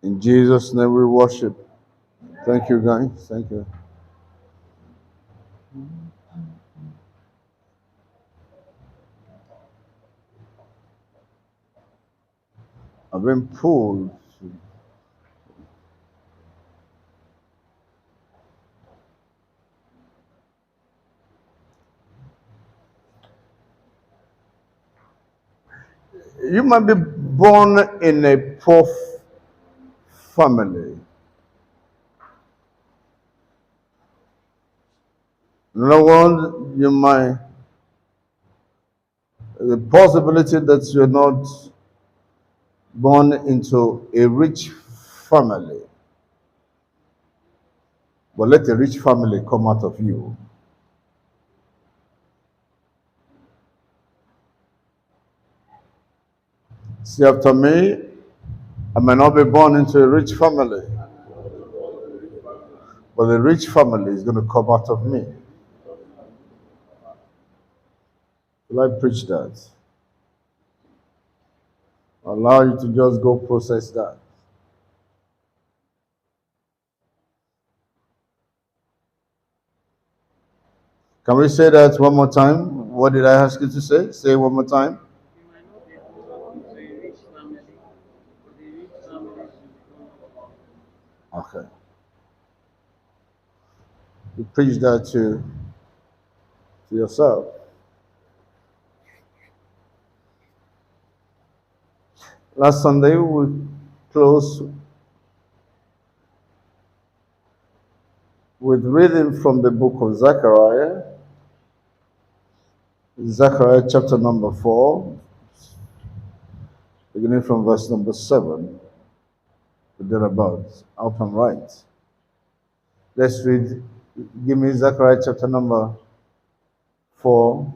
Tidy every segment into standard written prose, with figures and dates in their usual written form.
In Jesus' name we worship. Thank you, guys. Thank you. I've been pulled. You might be born in a poor family. In other words, you might, the possibility that you're not born into a rich family. But let a rich family come out of you. See, after me, I may not be born into a rich family, but the rich family is going to come out of me. Will I preach that? Allow you to just go process that. Can we say that one more time? What did I ask you to say? Say it one more time. You might not be born into a rich family, but the rich families will become. Okay. You preach that to yourself. Last Sunday we closed with reading from the book of Zechariah. Zechariah chapter number 4, beginning from verse number 7, thereabouts, up and right. Let's read, give me Zechariah chapter number 4,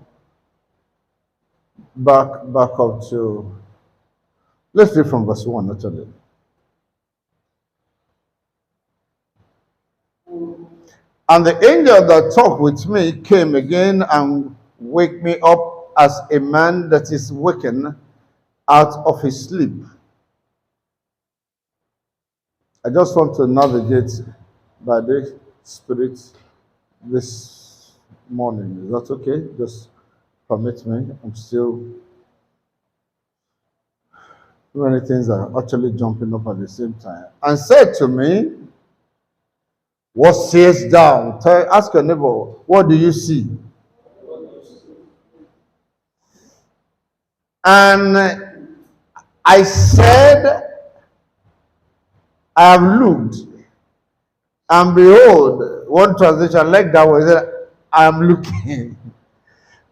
back up to, let's read from verse 1 actually. And the angel that talked with me came again and wake me up as a man that is wakened out of his sleep. I just want to navigate by the Spirit this morning. Is that okay? Just permit me. I'm still, many things are actually jumping up at the same time. And said to me, what seest thou? Ask your neighbor, what do you see? And I said, I have looked, and behold, one translation like that was, I am looking.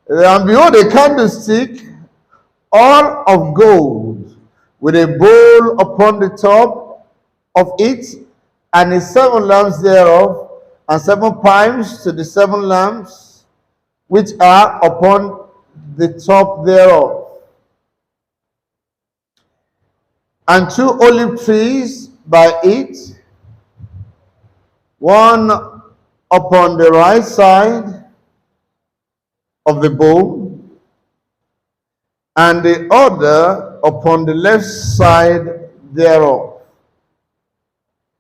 And behold, a candlestick, all of gold, with a bowl upon the top of it, and the 7 lamps thereof, and 7 pipes to the 7 lamps, which are upon the top thereof. And 2 olive trees by it, one upon the right side of the bowl, and the other upon the left side thereof.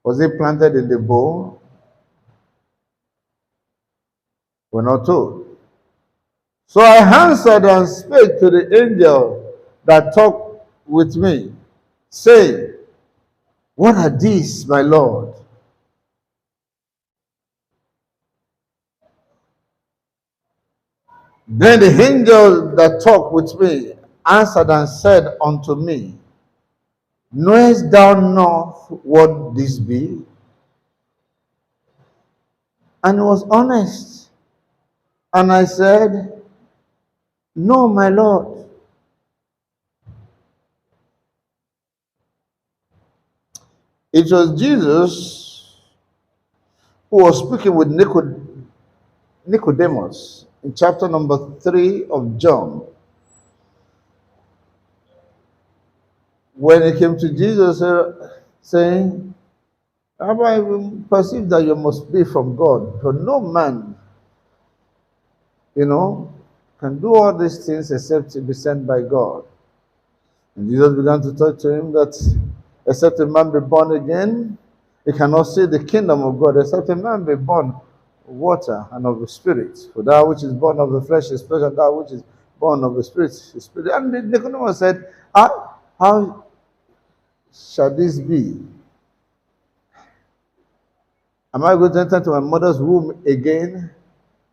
Was it planted in the bowl? We're not told. So I answered and spake to the angel that talked with me, saying, what are these, my Lord? Then the angel that talked with me answered and said unto me, knowest thou not what this be? And he was honest. And I said, no, my Lord. It was Jesus who was speaking with Nicodemus in chapter number 3 of John. When he came to Jesus saying, have I perceived that you must be from God? For no man, can do all these things except to be sent by God. And Jesus began to talk to him that except a man be born again, he cannot see the kingdom of God, except a man be born of water and of the spirit. For that which is born of the flesh is flesh, and that which is born of the spirit is spirit. And the Nicodemus said, how shall this be? Am I going to enter into my mother's womb again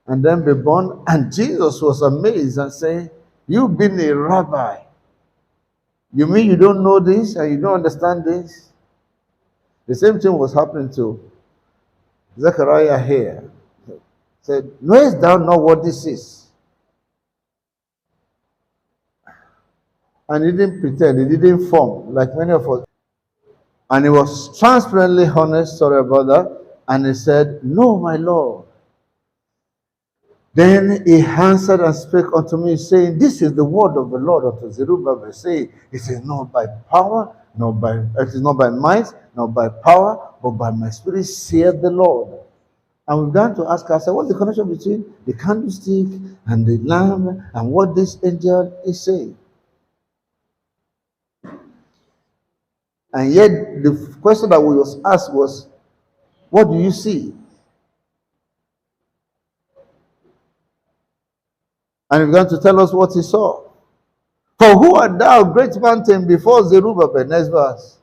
and then be born? And Jesus was amazed and saying, you being a rabbi, you mean you don't know this and you don't understand this? The same thing was happening to Zechariah here. He said, knowest thou not what this is? And he didn't pretend, he didn't form like many of us. And he was transparently honest, sorry about that. And he said, no, my Lord. Then he answered and spake unto me, saying, this is the word of the Lord unto Zerubbabel, saying, it is not by power, it is not by might, not by power, but by my spirit, saith the Lord. And we began to ask ourselves, what's the connection between the candlestick and the lamb and what this angel is saying? And yet the question that we was asked was, what do you see? And he began to tell us what he saw. For who art thou, great mountain, before Zerubbabel? Next verse.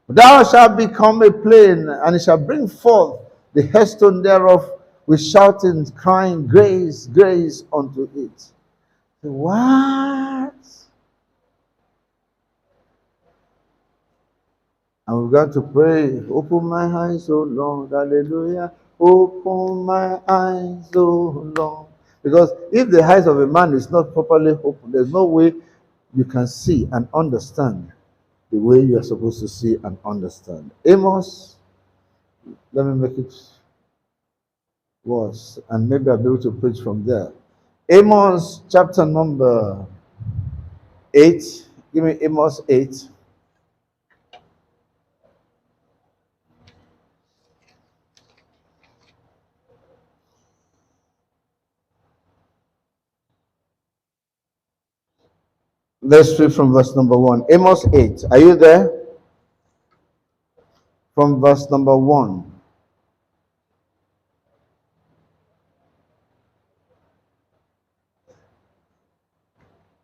Thou shalt become a plain, and it shall bring forth the headstone thereof with shoutings, crying, grace, grace unto it. What? And we began to pray, open my eyes, O Lord, hallelujah. Open my eyes, O Lord. Because if the eyes of a man is not properly open, there's no way you can see and understand the way you are supposed to see and understand. Amos, let me make it worse, and maybe I'll be able to preach from there. Amos chapter number 8. Give me Amos 8. Let's read from verse number 1. Amos 8. Are you there? From verse number 1.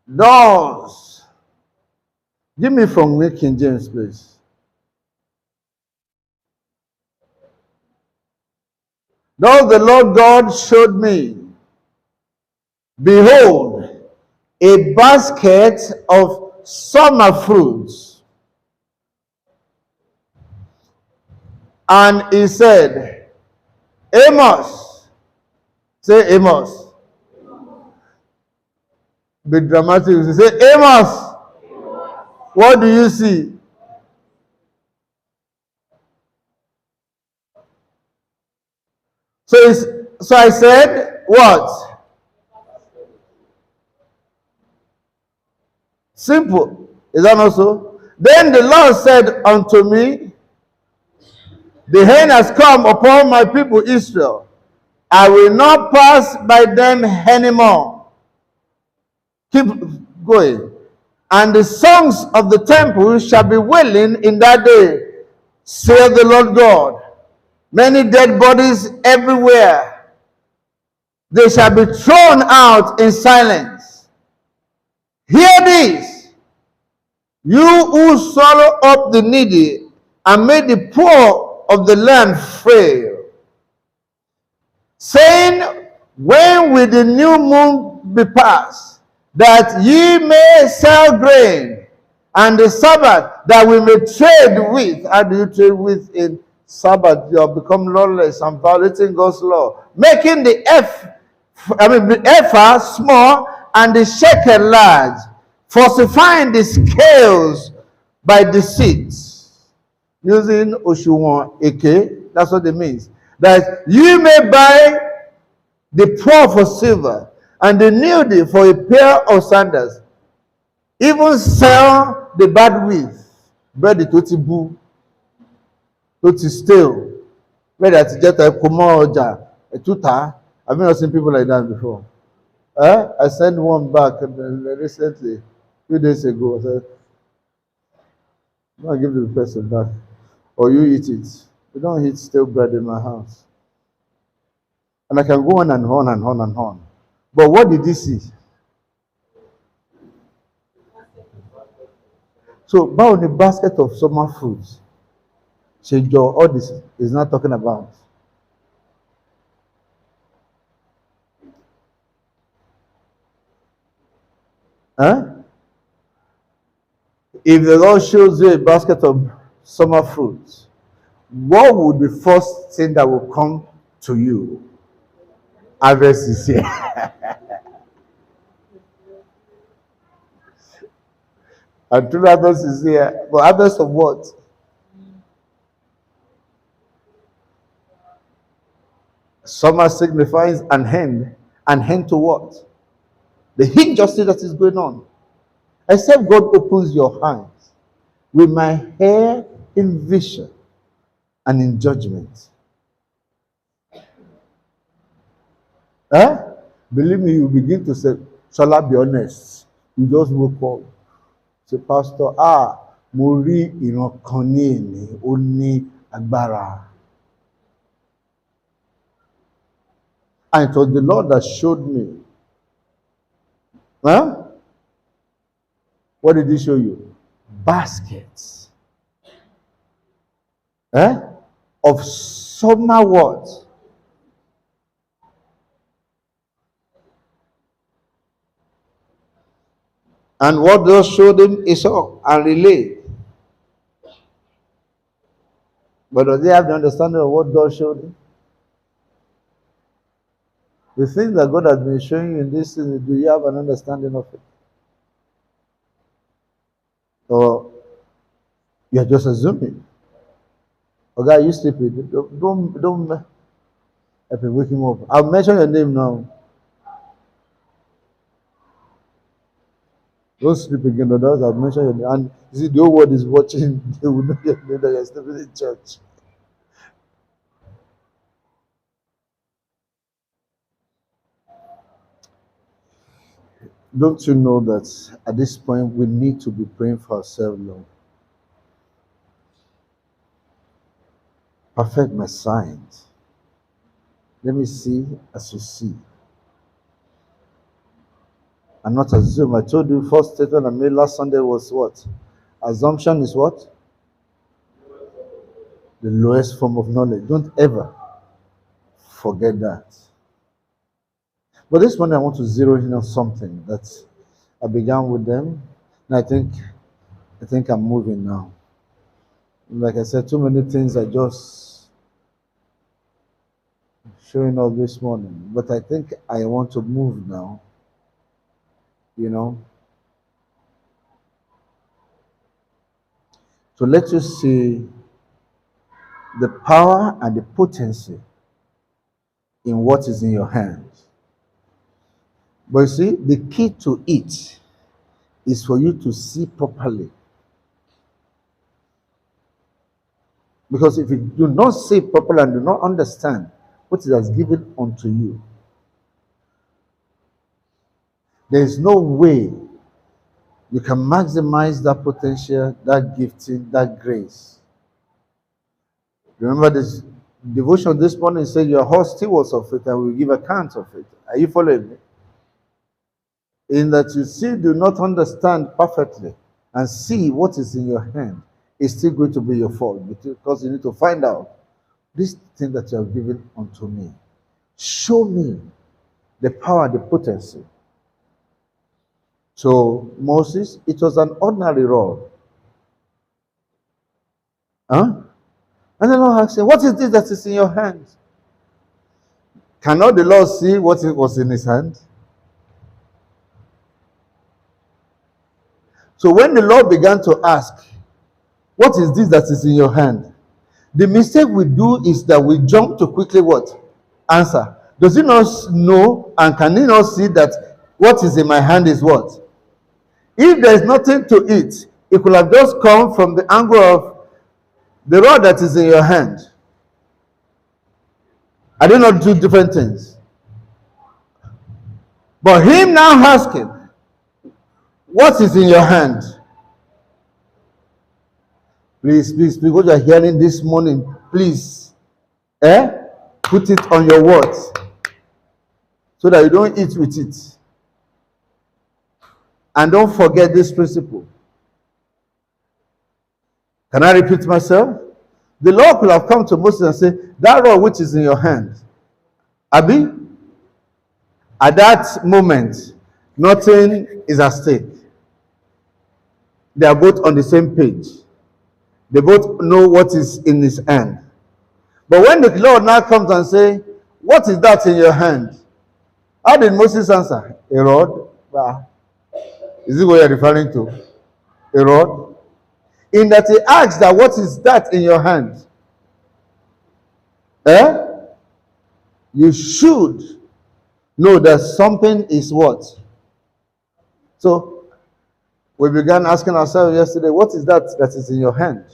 Thus, give me from New King James, please. Thus the Lord God showed me, behold, a basket of summer fruits. And he said, Amos, say Amos. Be dramatic. Say, Amos, what do you see? So I said, what? Simple. Is that not so? Then the Lord said unto me, the hand has come upon my people Israel. I will not pass by them anymore. Keep going. And the songs of the temple shall be wailing in that day, saith the Lord God. Many dead bodies everywhere. They shall be thrown out in silence. Hear this, you who swallow up the needy and make the poor of the land frail, saying, when will the new moon be passed, that ye may sell grain, and the Sabbath, that we may trade with? How do you trade with in Sabbath? You have become lawless and violating God's law, making the ephah small and the shekel large, falsifying the scales by deceit, using Oshuwan Eke. That's what it means. That you may buy the poor for silver and the needy for a pair of sandals, even sell the bad with bread tó ti bú, tó ti stale, bread that jẹ́ ta ẹ̀kọ́ mọ́ ọjà ẹ̀túta. I've not seen people like that before. I sent one back recently, a few days ago. I said, "No, I give the person back, or you eat it. You don't eat stale bread in my house." And I can go on and on and on and on. But what did he see? So, buy on a basket of summer fruits. Change your all this is not talking about. Huh? If the Lord shows you a basket of summer fruits, what would the first thing that will come to you? Harvest is here. And true harvest is here. But harvest of what? Summer signifies an end. An end to what? The injustice that is going on. Except God opens your eyes with my hair in vision and in judgment. Huh? Believe me, you begin to say, shall I be honest? You just woke up. Say, Pastor, mo rí ìran kan ní èní, ó ní agbára. And it was the Lord that showed me. Huh? What did he show you? Baskets. Of summer what? And what God showed him is all and relay. But does he have the understanding of what God showed him? The things that God has been showing you in this season, do you have an understanding of it? Or you're just assuming? Okay, are you sleeping? Don't help me wake him up. I'll mention your name now. Don't sleep again, others. I'll mention your name. And you see, the whole world is watching. They will know your name that you're sleeping in church. Don't you know that at this point we need to be praying for ourselves, Lord? Perfect my signs. Let me see as you see. And not assume. I told you first statement I made last Sunday was what? Assumption is what? The lowest form of knowledge. Don't ever forget that. But this morning I want to zero in on something that I began with them. And I think I'm moving now. Like I said, too many things are just showing up this morning. But I think I want to move now. You know. To let you see the power and the potency in what is in your hands. But you see, the key to it is for you to see properly. Because if you do not see properly and do not understand what it has given unto you, there is no way you can maximize that potential, that gifting, that grace. Remember this devotion this morning said, your horse stewards of it and will give account of it. Are you following me? In that you still do not understand perfectly and see what is in your hand, it's still going to be your fault because you need to find out this thing that you have given unto me. Show me the power, the potency. So Moses, it was an ordinary rod. And the Lord asked him, what is this that is in your hand? Cannot the Lord see what was in his hand? So when the Lord began to ask, what is this that is in your hand? The mistake we do is that we jump to quickly what? Answer. Does he not know and can he not see that what is in my hand is what? If there is nothing to eat, it could have just come from the angle of the rod that is in your hand. I do not do different things. But him now asking, what is in your hand? Please, because you are hearing this morning, please, put it on your words so that you don't eat with it. And don't forget this principle. Can I repeat myself? The Lord could have come to Moses and said, that rod which is in your hand, Abi, at that moment, nothing is at stake. They are both on the same page. They both know what is in his hand. But when the Lord now comes and says, what is that in your hand? How did Moses answer? A rod? Is it what you're referring to? A rod? In that he asked that, what is that in your hand? You should know that something is what? So, we began asking ourselves yesterday, what is that is in your hand?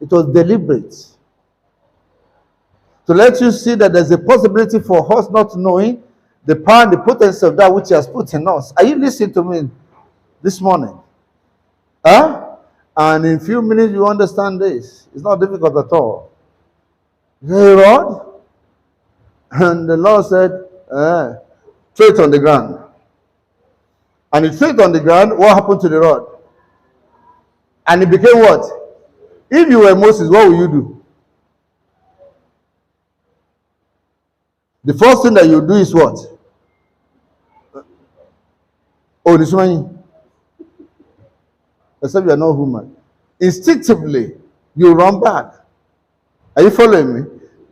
It was deliberate. To let you see that there's a possibility for us not knowing the power and the potency of that which he has put in us. Are you listening to me this morning? And in a few minutes you understand this. It's not difficult at all. Hey, rod? And the Lord said, throw it on the ground. And he threw it on the ground. What happened to the rod? And it became what? If you were Moses, what would you do? The first thing that you do is what? Oh, this one. Except you are not human. Instinctively, you run back. Are you following me?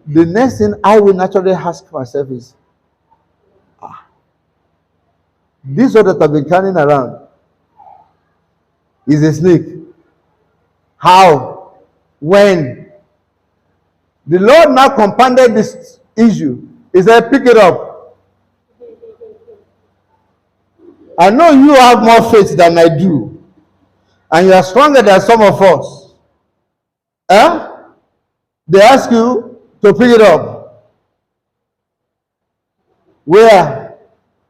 The next thing I will naturally ask myself is, this one that I've been carrying around is a snake. How? When? The Lord now compounded this issue. He said, pick it up. I know you have more faith than I do. And you are stronger than some of us. They ask you to pick it up. Where?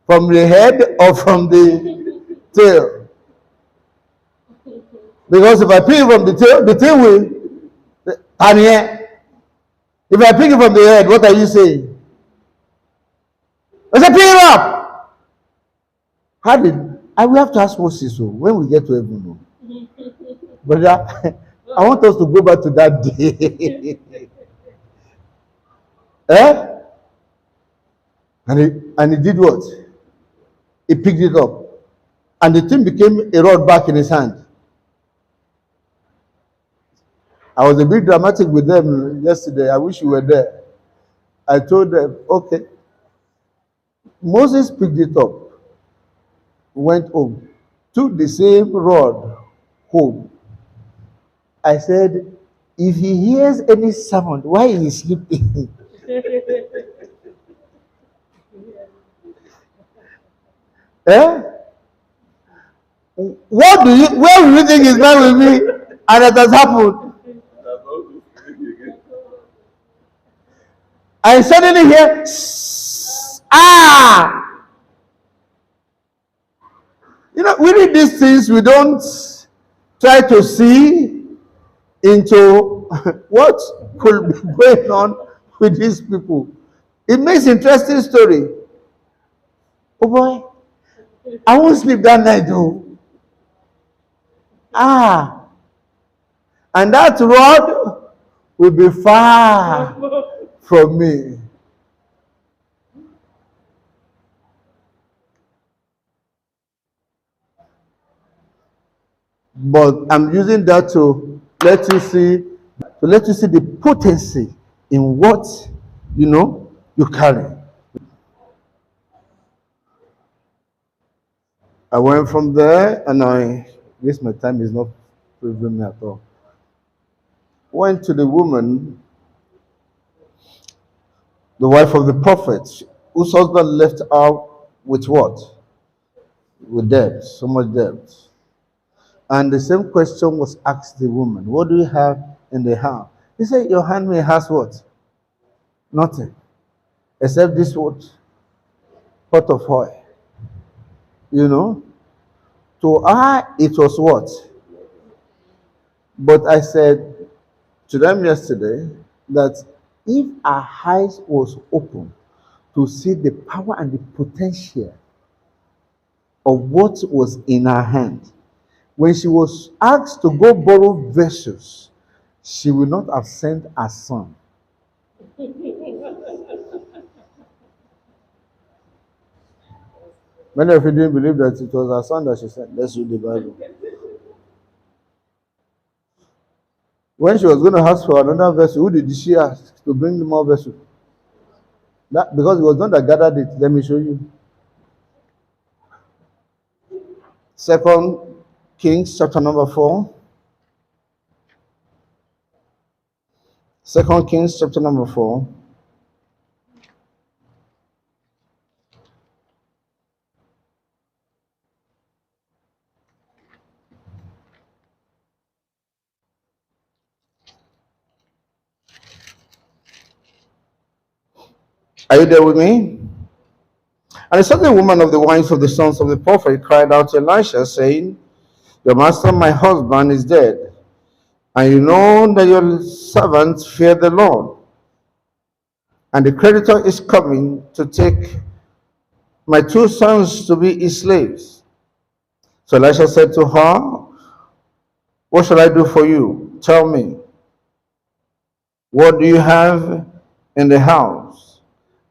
From the head or from the tail? Because if I pick it from the tail will. And here, if I pick it from the head, what are you saying? I said, pick it up. I will have to ask Moses when we get to heaven. But I want us to go back to that day. And he did what? He picked it up. And the thing became a rod back in his hand. I was a bit dramatic with them yesterday. I wish you were there. I told them, okay. Moses picked it up, went home, took the same rod home. I said, if he hears any sound, why is he sleeping? Where do you think he's going with me? And it has happened. I suddenly hear, You know, we read these things, we don't try to see into what could be going on with these people. It makes interesting story. Oh boy, I won't sleep that night though. And that rod will be far from me. But I'm using that to let you see the potency in what you carry. I went from there, and I guess my time is not favoring me at all. Went to the woman, the wife of the prophet, whose husband left her with what? With debt, so much debt. And the same question was asked the woman, what do you have in the house? He said, your handmaid has what? Nothing. Except this what? Pot of oil. You know, to her it was what? But I said to them yesterday that if our eyes was open to see the power and the potential of what was in her hand, when she was asked to go borrow vessels, she would not have sent her son. Many of you didn't believe that it was her son that she sent. Let's read the Bible. When she was going to ask for another vessel, who did she ask to bring more vessels? That, because it was not that gathered it. Let me show you. Second Kings chapter number 4. Second Kings chapter number 4. Are you there with me? And a certain woman of the wives of the sons of the prophet cried out to Elisha, saying, your master, my husband, is dead, and you know that your servants fear the Lord, and the creditor is coming to take my two sons to be his slaves. So Elisha said to her, what shall I do for you? Tell me, what do you have in the house?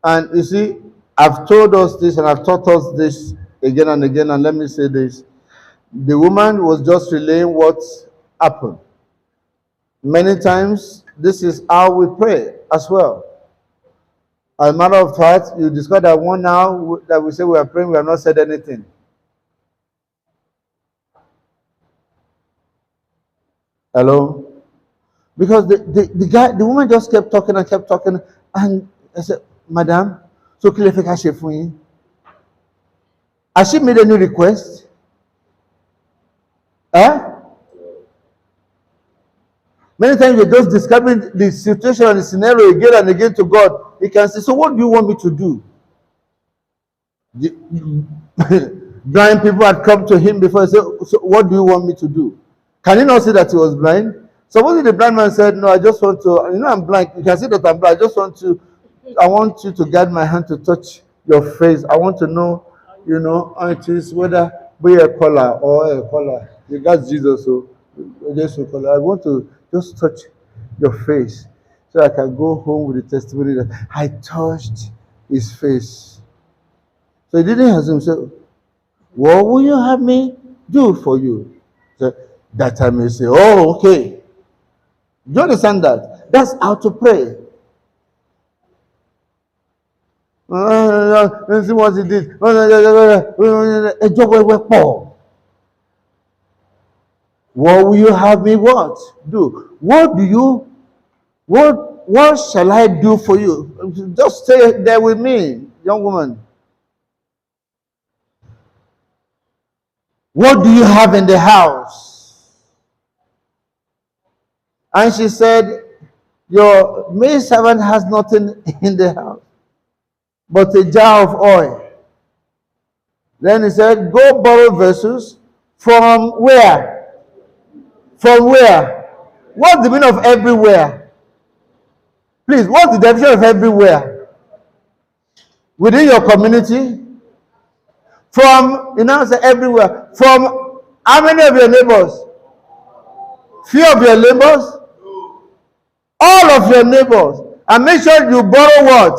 And you see, I've told us this and I've taught us this again and again, and let me say this. The woman was just relaying what happened. Many times, this is how we pray as well. As a matter of fact, you discover that one now that we say we are praying, we have not said anything. Hello? Because the woman just kept talking and kept talking, and I said, Madam, so clear for you. Has she made any request? Eh? Many times you're just describing the situation and the scenario again and again to God. He can say, so what do you want me to do? Blind people had come to him before. He said, so what do you want me to do? Can you not see that he was blind? Supposing the blind man said, no, I just want to, I'm blind. You can see that I'm blind. I want you to guide my hand to touch your face. I want to know, how it is, whether be a color or a color. You got Jesus, so just a color. I want to just touch your face so I can go home with the testimony that I touched his face. So he didn't assume, so what will you have me do for you? So that time you say, oh, okay. Do you understand that? That's how to pray. Let's see what he did. What will you have me what? Do? What shall I do for you? Just stay there with me, young woman. What do you have in the house? And she said, your maid servant has nothing in the house but a jar of oil. Then he said, go borrow vessels from where? From where? What's the meaning of everywhere? Please, what's the definition of everywhere? Within your community? From, say everywhere. From how many of your neighbors? Few of your neighbors? All of your neighbors. And make sure you borrow what?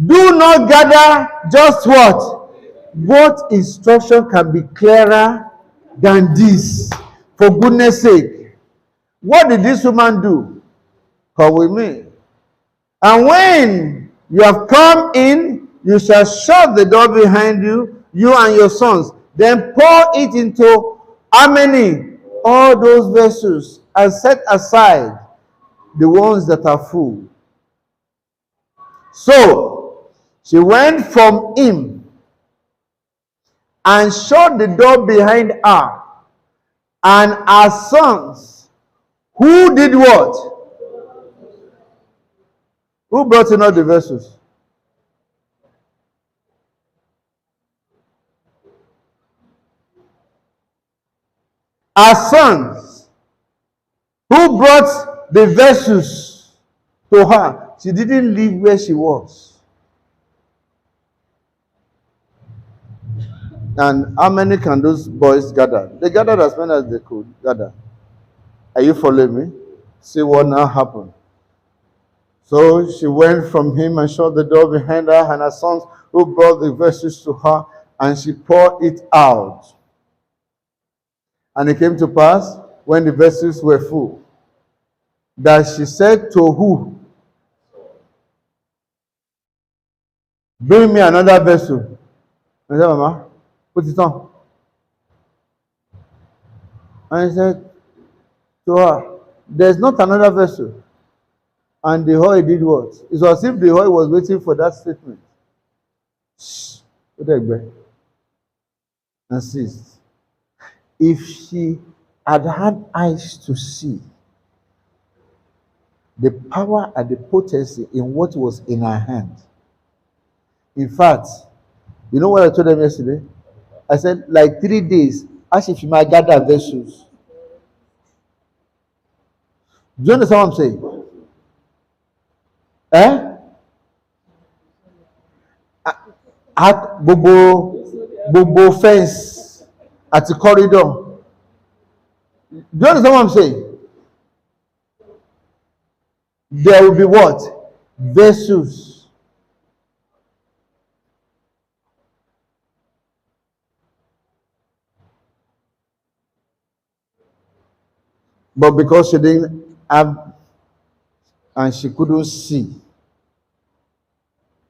Do not gather just what? What instruction can be clearer than this? For goodness sake. What did this woman do? Come with me. And when you have come in, you shall shut the door behind you, you and your sons. Then pour it into how many? All those vessels, and set aside the ones that are full. So she went from him and shut the door behind her and her sons. Who did what? Who brought in all the vessels? her sons, who brought the vessels to her. She didn't leave where she was. And how many can those boys gather? They gathered as many as they could gather. Are you following me? See what now happened. So she went from him and shut the door behind her and her sons, who brought the vessels to her, and she poured it out. And it came to pass, when the vessels were full, that she said to who? Bring me another vessel. I said, Mama, put it on. And I said to her, there's not another vessel. And the oil did what? It was as if the oil was waiting for that statement. Shh. And ceased. If she had had eyes to see the power and the potency in what was in her hand. In fact, you know what I told them yesterday? I said, like 3 days, as if you might gather vessels. Do you understand what I'm saying? At gbogbo fence at the corridor. Do you understand what I'm saying? There will be what? Vessels. But because she didn't have and she couldn't see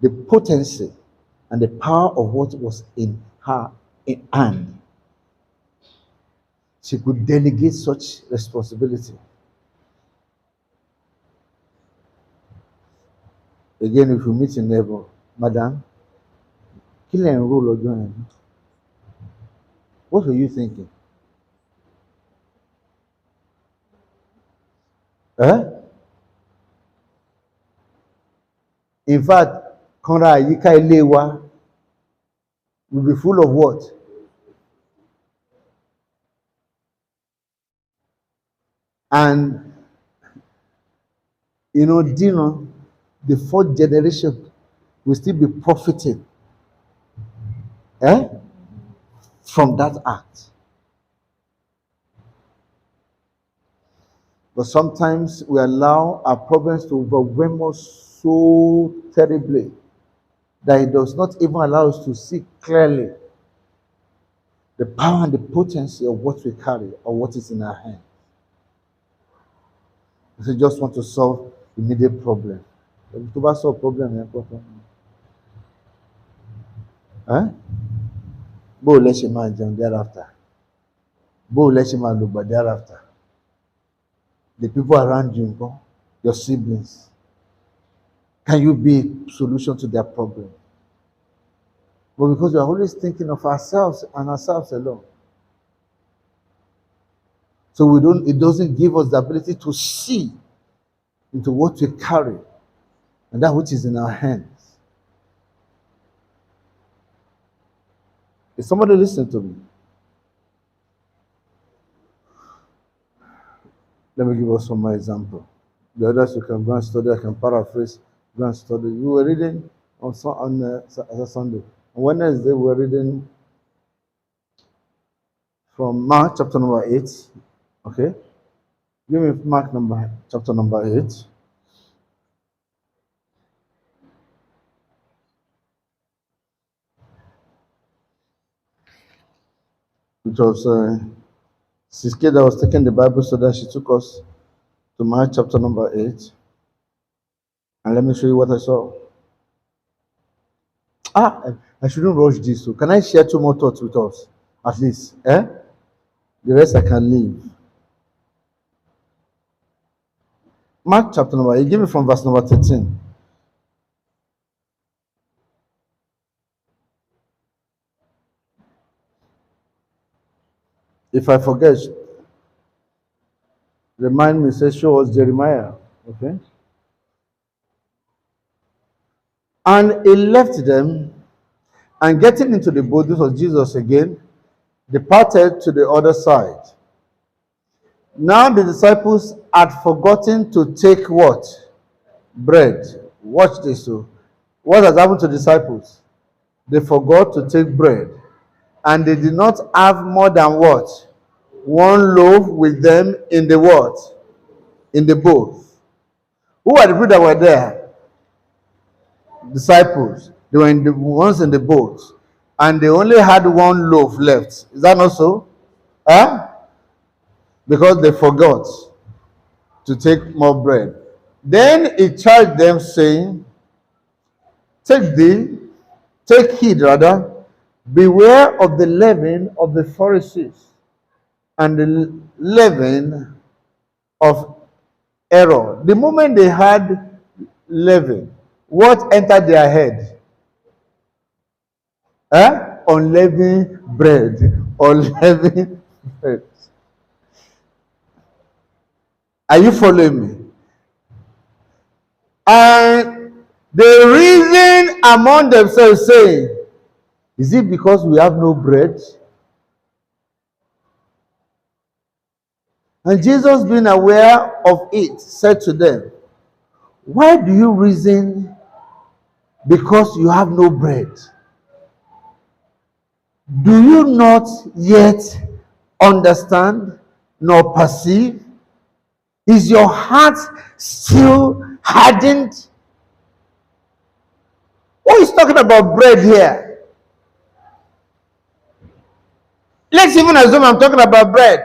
the potency and the power of what was in her hand, she could delegate such responsibility. Again, if you meet a neighbor, Madam, kill and roll or join. What were you thinking? In fact, Konra Ayika Ilewa will be full of what? And Dino, the fourth generation will still be profiting from that act. But sometimes we allow our problems to overwhelm us so terribly that it does not even allow us to see clearly the power and the potency of what we carry or what is in our hands. We just want to solve immediate problem. To solve problem, important. Bó o lẹ́sẹ̀ máa jẹun thereafter. Bó o lẹ́sẹ̀ máa lògbà thereafter. The people around you, your siblings, can you be a solution to their problem? But because we are always thinking of ourselves and ourselves alone, so it doesn't give us the ability to see into what we carry and that which is in our hands. Is somebody listening to me? Let me give us some more example. The others you can go and study, I can paraphrase, go and study. We were reading on Sunday. On Wednesday, we were reading from Mark chapter number 8. Okay? Give me Mark chapter number 8. It was Siske that was taking the Bible, so that she took us to Mark chapter number 8. And let me show you what I saw. I shouldn't rush this. So can I share 2 more thoughts with us? At least. The rest I can leave. Mark chapter number 8. Give me from verse number 13. If I forget, remind me, say, show us Jeremiah. Okay? And he left them, and getting into the boat, this was Jesus again, departed to the other side, Now the disciples had forgotten to take what? Bread. Watch this. So, what has happened to disciples? They forgot to take bread. And they did not have more than what? One loaf with them in the what? In the boat. Who are the people that were there? Disciples. They were the ones in the boat. And they only had one loaf left. Is that not so? Huh? Because they forgot to take more bread. Then he charged them, saying, take heed rather, beware of the leaven of the Pharisees and the leaven of error. The moment they had leaven, what entered their head? Unleavened bread. Unleavened bread. Are you following me? And they reason among themselves, saying, is it because we have no bread? And Jesus, being aware of it, said to them, why do you reason because you have no bread? Do you not yet understand nor perceive? Is your heart still hardened? What is talking about bread here? Let's even assume I'm talking about bread.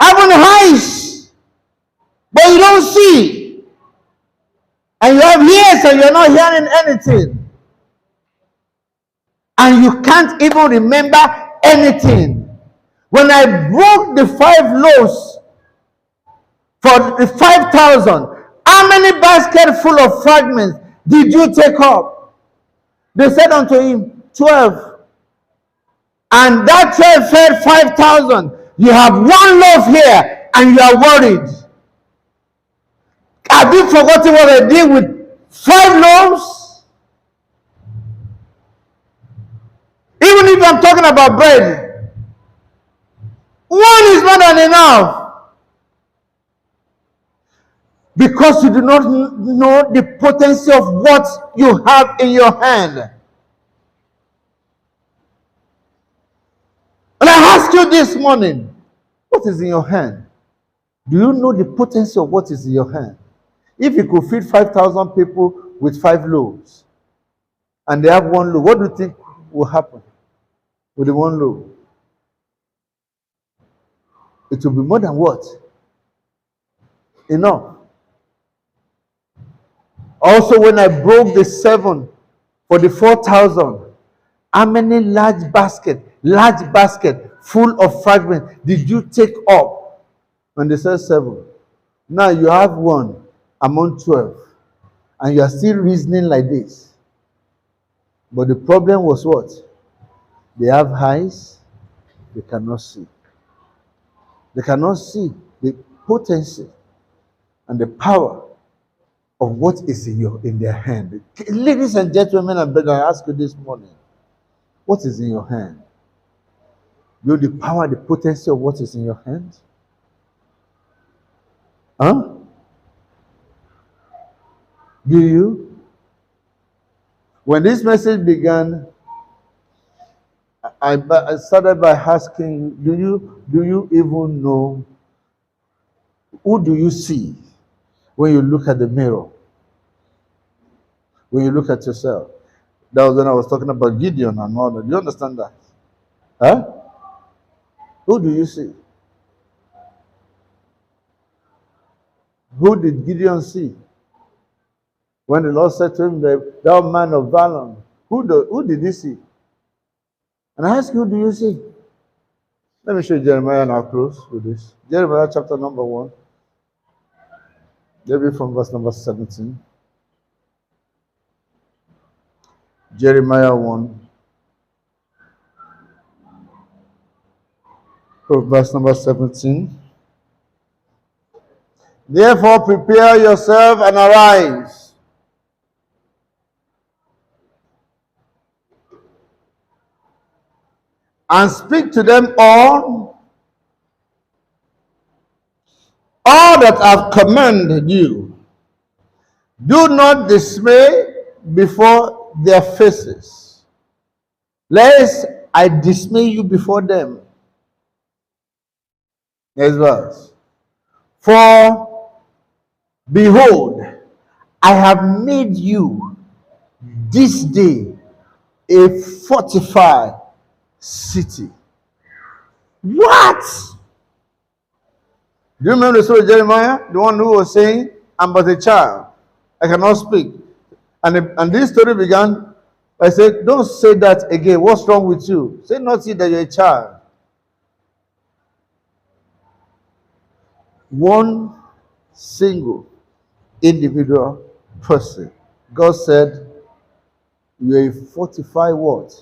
Having eyes, but you don't see. And you have ears and you're not hearing anything. And you can't even remember anything. When I broke the 5 loaves for the 5,000, how many baskets full of fragments did you take up? They said unto him, 12. And that 12 fed 5,000. You have 1 loaf here and you are worried. Have you forgotten what I did with 5 loaves? Even if I'm talking about bread, 1 is more than enough. Because you do not know the potency of what you have in your hand. And I ask you this morning, what is in your hand? Do you know the potency of what is in your hand? If you could feed 5,000 people with 5 loaves, and they have 1 loaf, what do you think will happen with the 1 loaf? It will be more than what? Enough. Also, when I broke the 7 for the 4,000, how many large basket full of fragments did you take up? When they said 7. Now you have 1 among 12, and you are still reasoning like this. But the problem was what? They have eyes, they cannot see. They cannot see the potency and the power of what is in their hand. Ladies and gentlemen, and brethren, I ask you this morning, what is in your hand? You know the power, the potency of what is in your hand? Huh? Do you? When this message began, I started by asking you, do you even know, who do you see when you look at the mirror? When you look at yourself? That was when I was talking about Gideon and all that. Do you understand that? Huh? Who do you see? Who did Gideon see? When the Lord said to him, thou man of valor, who did he see? And I ask you, who do you see? Let me show you Jeremiah and I'll close with this. Jeremiah chapter number 1. Maybe from verse number 17. Jeremiah 1. Verse number 17. Therefore prepare yourself and arise. and speak to them all that I've commanded you. Do not dismay before their faces, lest I dismay you before them. Next verse. For behold, I have made you this day a fortified city. What? Do you remember the story of Jeremiah? The one who was saying, I'm but a child. I cannot speak. And this story began. I said, don't say that again. What's wrong with you? Say not see that you're a child. One single individual person. God said, you're a fortified what?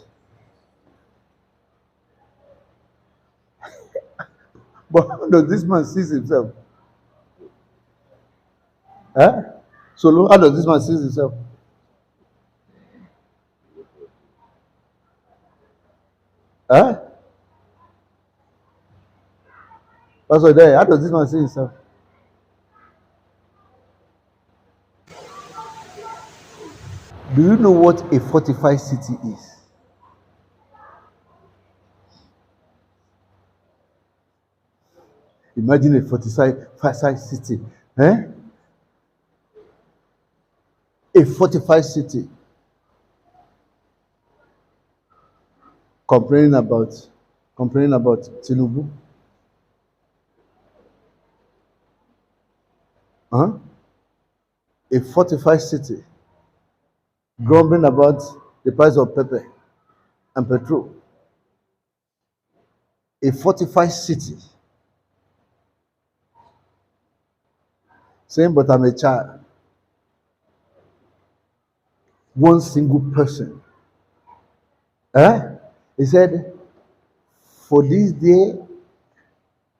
But how does this man see himself? Eh? Solo, how does this man see himself? Eh? Pastor there, how does this man see himself? Do you know what a fortified city is? Imagine a fortified city. Eh? A fortified city. Complaining about Tinubu. Huh? A fortified city. Grumbling about the price of pepper and petrol. A fortified city. Saying, but I'm a child. One single person. Eh? He said, for this day,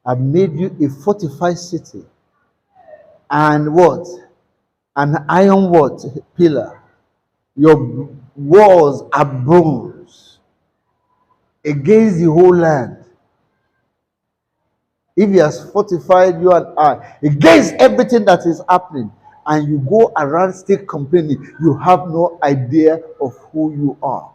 I've made you a fortified city. And what? An iron what? Pillar. Your walls are bronze against the whole land. If he has fortified you and I against everything that is happening, and you go around still complaining, you have no idea of who you are.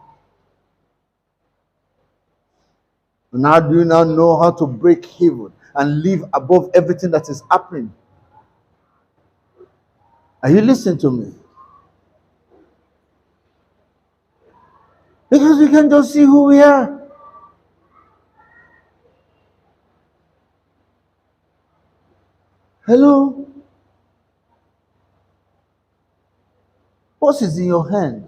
Now do you now know how to break heaven and live above everything that is happening? Are you listening to me? Because we can just see who we are. Hello? What is in your hand?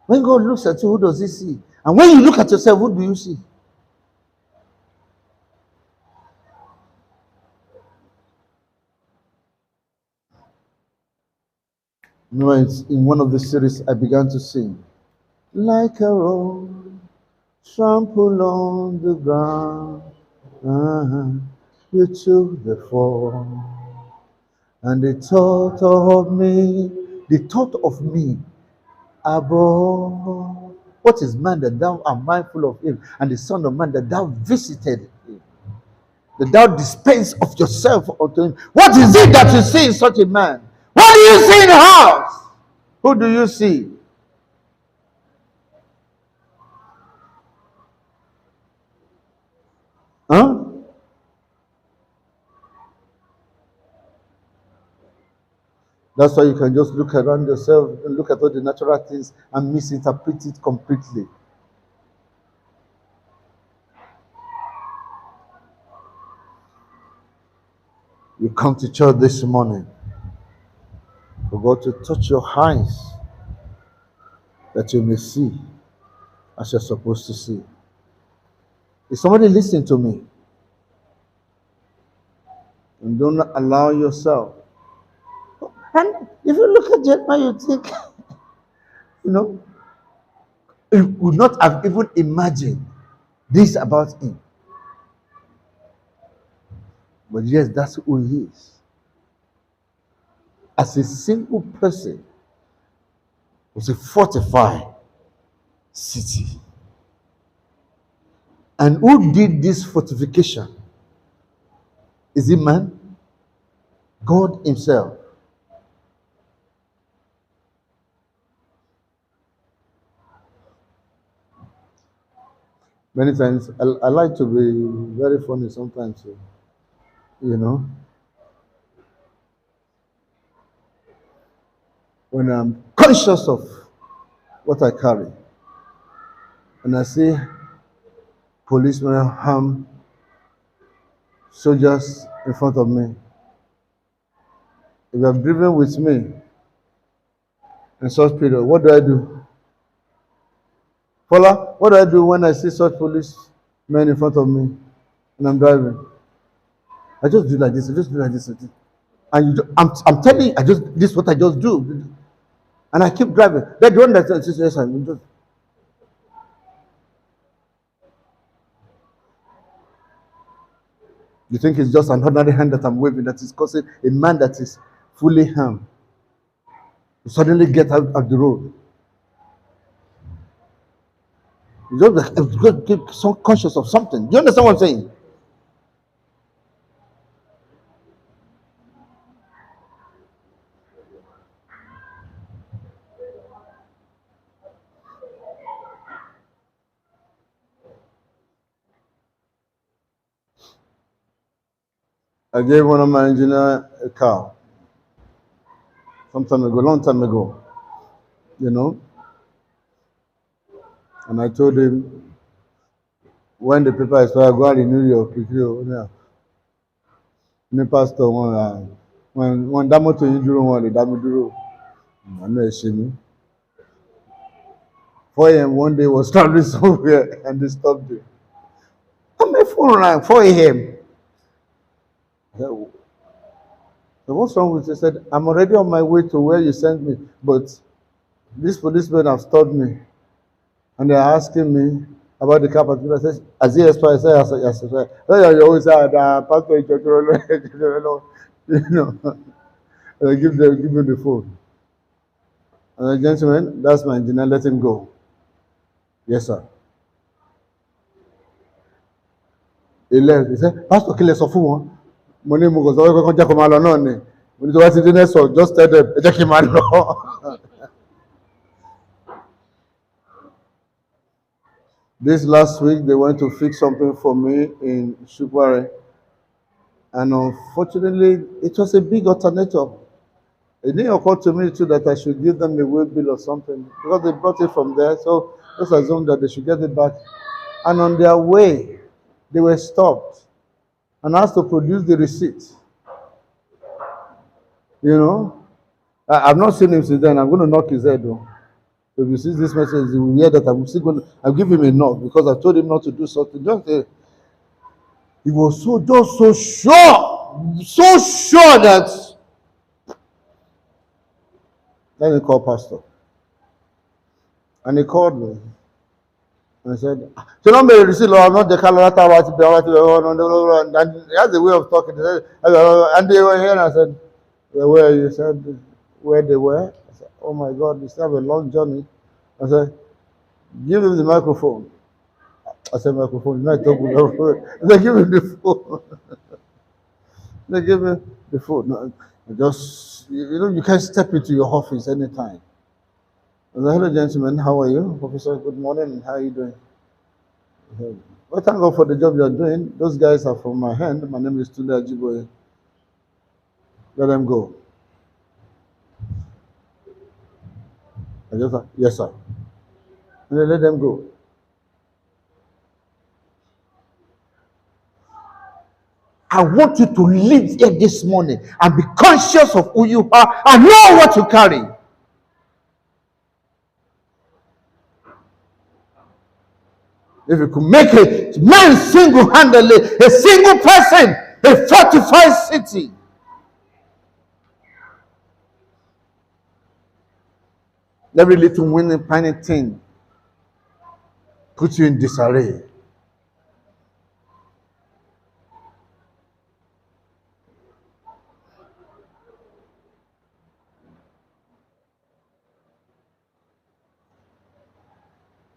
When God looks at you, who does he see? And when you look at yourself, who do you see? You know, it's in one of the series I began to sing. Like a rose trampled on the ground, you took the fall. And the thought of me above. What is man that thou art mindful of him, and the son of man that thou visited him, that thou dispense of yourself unto him? What is it that you see in such a man? What do you see in the house? Who do you see? Huh? That's why you can just look around yourself and look at all the natural things and misinterpret it completely. You come to church this morning for God to touch your eyes that you may see as you're supposed to see. Is somebody listening to me? And don't allow yourself. And if you look at Jeremiah, you think, you would not have even imagined this about him. But yes, that's who he is. As a single person, was a fortified city. And who did this fortification? Is it man? God Himself. Many times, I like to be very funny sometimes, you know, when I'm conscious of what I carry and I see policemen harm soldiers in front of me. If you have driven with me in such period, what do I do? Paula, what do I do when I see such policemen in front of me and I'm driving? I just do like this, I just do like this. And I'm telling you, this is what I just do. And I keep driving. That one that says, yes, I'm just. You think it's just an ordinary hand that I'm waving that is causing a man that is fully harmed to suddenly get out of the road. You just keep so conscious of something. Do you understand what I'm saying? I gave one of my engineer a car some time ago, long time ago, you know, and I told him when the paper expire, go and renew your PQ. Yeah. Ní pastor wọn dá mọ́tò yín dúró wọn lè dá mi dúró. Àánú ẹ̀ ṣe mí. 4 a.m. one day was traveling somewhere and they stopped me. And my phone rang 4 a.m. I said, what's wrong with you? He said, I'm already on my way to where you sent me, but these policemen have stopped me. And they're asking me about the car particular. I said, as he expired, I said, yes, yes. You always say, Pastor, you know, and I give him the phone. And the gentleman, that's my engineer, let him go. Yes, sir. He left. He said, Pastor, kí lẹ sọ fún wọn? Mo ní mo kò sọ pé kọ́kọ́ jẹ́ kó máa lọ náà ni. Mo ní tó bá ti dín nẹ́sọ̀, just tell them, ẹ jẹ́ kí n máa lọ. This last week, they went to fix something for me in Shukware. And unfortunately, it was a big alternator. It didn't occur to me too that I should give them a way bill or something because they brought it from there. So just assume that they should get it back. And on their way, they were stopped and asked to produce the receipt. You know, I've not seen him since then. I'm going to knock his head though. If you see this message, you will hear that I'm still going to, I'll give him a knock because I told him not to do something. He was so sure that. Let me call Pastor. And he called me and said, so don't be receipt, I'm not the color and he has a way of talking. He said, and they were here, and I said, where are you? He said, where they were? I said, oh my God, this have a long journey. I said, give him the microphone. I said, microphone, I talk with they give him the phone. They give me the phone. Just, you can't step into your office anytime. I said, hello, gentlemen, how are you? Professor, good morning, how are you doing? Said, well, thank God for the job you're doing. Those guys are from my hand. My name is Tunde Ajiboye. Let them go. I just said, yes, sir. And they let them go. I want you to live here this morning and be conscious of who you are and know what you carry. If you could make a man single-handedly, a single person, a fortified city. Every little winning tiny thing puts you in disarray.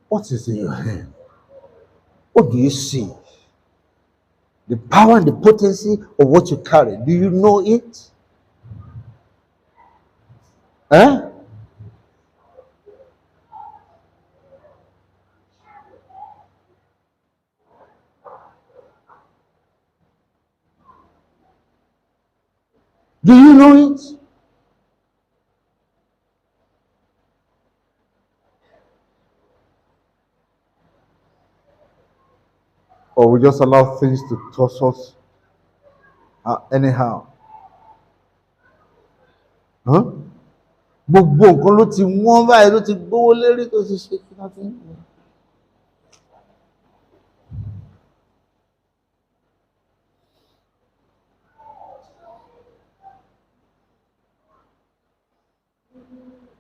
What is in your hand? What do you see? The power and the potency of what you carry. Do you know it? Huh? Do you know it? Or we just allow things to toss us anyhow? Huh? Gbogbo nǹkan ló ti wọ́n báyìí ló ti gbówó lérí tó ti ṣe kí láti ń wọ́n.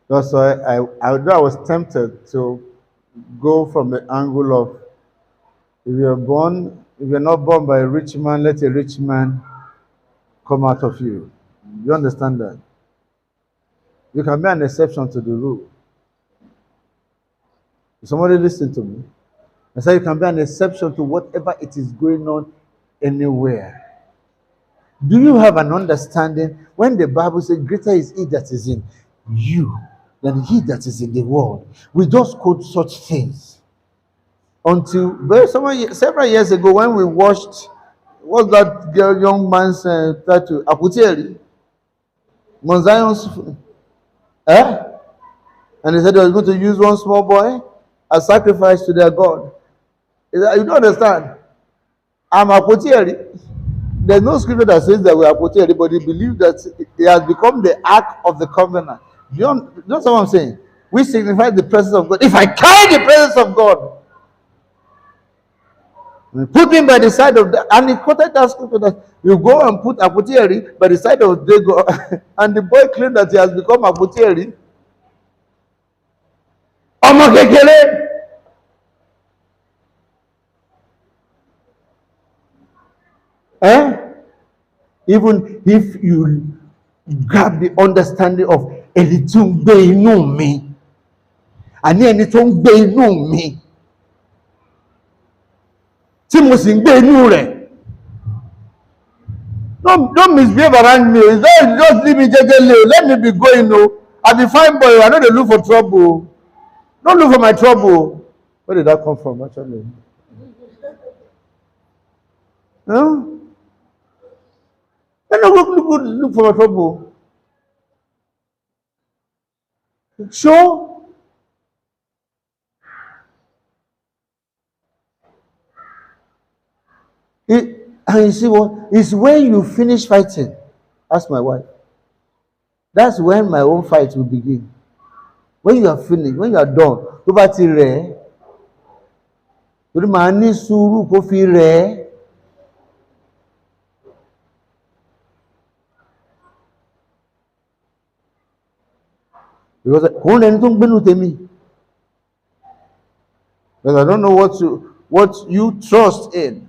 That's why I was tempted to go from the angle of if you're not born by a rich man, let a rich man come out of you. You understand that? You can be an exception to the rule. Somebody listen to me. I said you can be an exception to whatever it is going on anywhere. Do you have an understanding when the Bible says greater is he that is in you than he that is in the world? We just quote such things until several years ago when we watched what's that young man's title Aputieri Mount Zion's and he said he was going to use one small boy as sacrifice to their God. You don't understand. I'm Aputieri. There's no scripture that says that we are putting anybody believe that it has become the ark of the covenant. You know what I'm saying? We signify the presence of God. If I carry the presence of God, put him by the side of the, and he quoted that scripture that you go and put Aputieri by the side of the God, and the boy claimed that he has become Aputieri. Ọmọ kékeré. Even if you grab the understanding of ẹni tó ń gbé inú mi, àní ẹni tó ń gbé inú mi, tí mo sì ń gbé inú rẹ̀. Don't misbehave around me. Just leave me jejely. Let me be going. I be fine boy. I know they look for trouble. Don't look for my trouble. Where did that come from actually? No? I don't look for my trouble. Sure. And you see what? It's when you finish fighting. Ask my wife. That's when my own fight will begin. When you are finished, when you are done, tó bá ti rẹ̀, torí màá ní sùúrù kó fi rẹ̀. Because kò ń rẹni tó ń gbénú tèmi. Because I don't know what you trust in.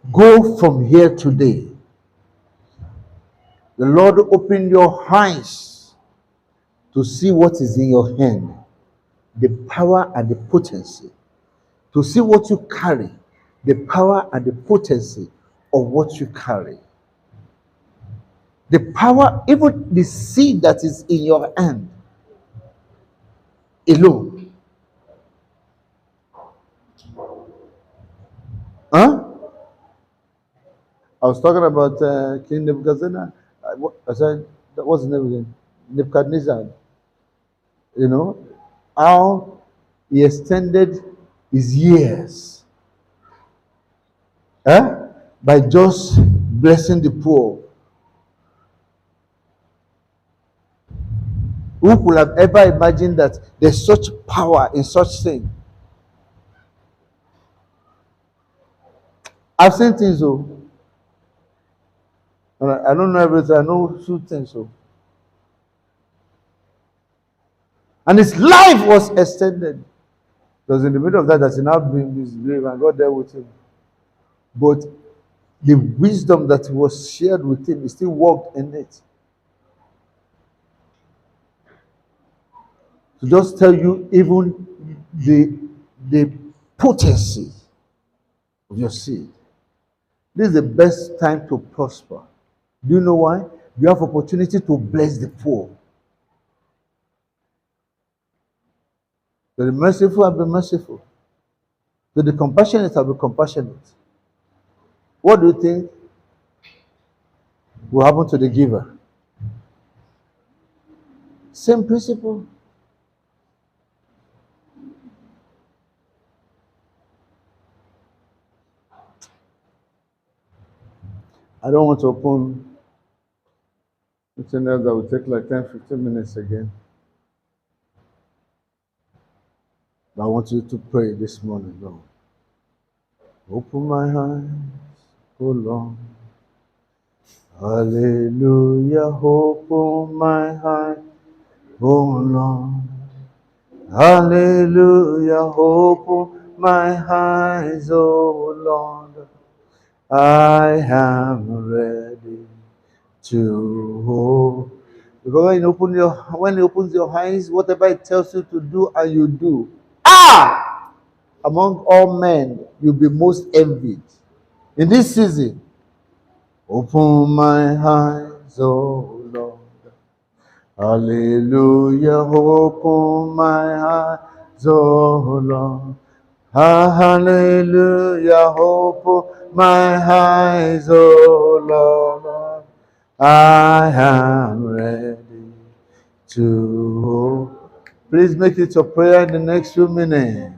Go from here today. The Lord open your eyes to see what is in your hand, the power and the potency, to see what you carry, the power and the potency of what you carry. The power, even the seed that is in your hand alone. I was talking about King Nebuchadnezzar. I said, what's his name again? Nebuchadnezzar. You know, how he extended his years by just blessing the poor. Who could have ever imagined that there's such power in such thing? I've seen things, though. I don't know everything. I know few things, so. And his life was extended. It was in the middle of that he now been misbehaved and God dealt with him. But the wisdom that was shared with him, he still walked in it. To just tell you even the potency of your seed. This is the best time to prosper. Do you know why? You have opportunity to bless the poor. To the merciful, I'll be merciful. To the compassionate, I'll be compassionate. What do you think will happen to the giver? Same principle. I don't want to open something else that will take like 10, 15 minutes again. But I want you to pray this morning, Lord. Open my eyes, oh Lord. Hallelujah, open my eyes, oh Lord. Hallelujah, open my eyes, oh Lord. I am ready to hope. Because when you open your eyes, whatever it tells you to do and you do, among all men, you'll be most envied. In this season, open my eyes, oh Lord. Hallelujah, open my eyes, oh Lord. Hallelujah, open my eyes, oh Lord. I am ready to hope. Please make it your prayer in the next few minutes.